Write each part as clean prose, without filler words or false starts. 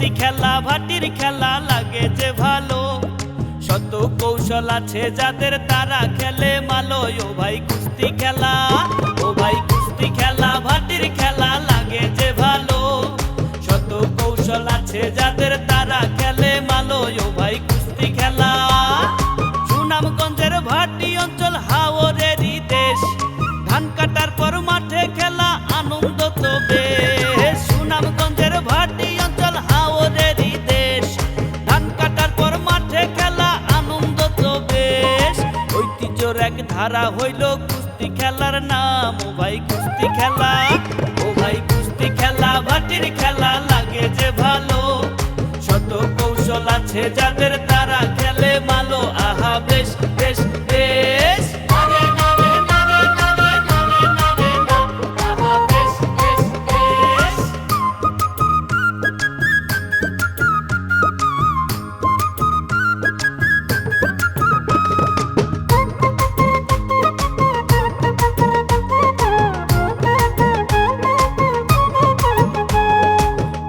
কুস্তি খেলা ভাটির খেলা লাগে যে ভালো, শত কৌশল আছে যাদের তারা খেলে মালো। ও ভাই কুস্তি খেলা, ও ভাই কুস্তি খেলা ভাটির খেলা লাগে যে ভালো, শত কৌশল আছে যাদের তারা খেলে মালো। ও ভাই কুস্তি খেলা। সুনামগঞ্জের ভাটি অঞ্চল হাওরেরই দেশ, ধান কাটার পর মাঠে খেলা আনন্দ তো বেশ। সুনামগঞ্জের ভাটি অঞ্চল হাওরেরই দেশ, ধান কাটার পর মাঠে খেলা আনন্দ তো বেশ। ঐতিহ্যর এক ধারা হইল কুস্তি খেলার নাম। ও ভাই কুস্তি খেলা, ও ভাই কুস্তি খেলা ভাটির খেলা লাগে যে ভালো, শত কৌশল আছে যাদের তারা খেলে মালো। আহা বেশ বেশ বেশ।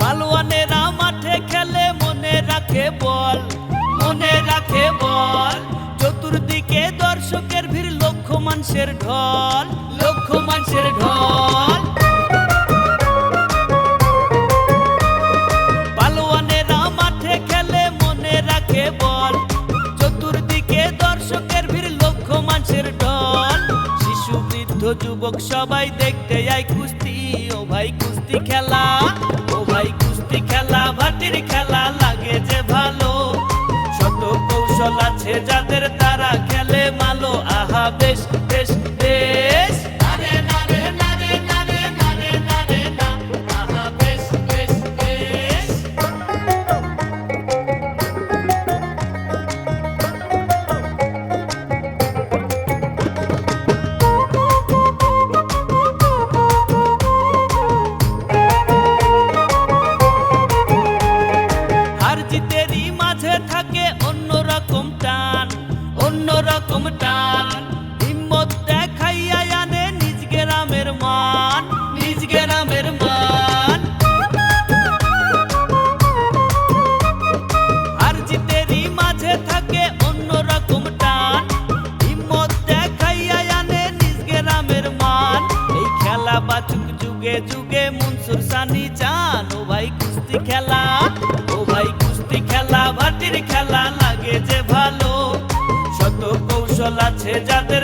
পালোয়ানেরা মাঠে খেলে মনে রাখে বল, মনে রাখে বল। চতুর্দিকে দর্শকের ভিড়, লক্ষ মানুষের ঢল, লক্ষ মানুষের ঢল। পালোয়ানেরা মাঠে খেলে মনে রাখে বল, চতুর্দিকে দর্শকের ভিড়, লক্ষ মানুষের ঢল। শিশু বৃদ্ধ যুবক সবাই দেখতে যায় কুস্তি। ও ভাই কুস্তি খেলা, ও ভাই কুস্তি খেলা ভাটির খেলা লাগে যে ভালো, শত কৌশল আছে যাদের তারা খেলে মালো। আহা বেশ বেশ বেশ। আহা বেশ বেশ বেশ। হার জিতেরই মাঝে থাকে অন্যরকম টান, অন্যরকম টান। হিম্মত দেখাইয়া আনে নিজ গ্রামের মান, নিজ গ্রামের মান। হার জিতেরই মাঝে থাকে অন্যরকম টান, হিম্মত দেখাইয়া আনে নিজ গ্রামের মান। এই খেলা বাচুক যুগে যুগে মনসুর সানি চান। ও ভাই কুস্তি খেলা, ও ভাই কুস্তি খেলা ভাটির খেলা লাগে যে ভালো, শত কৌশল আছে যাদের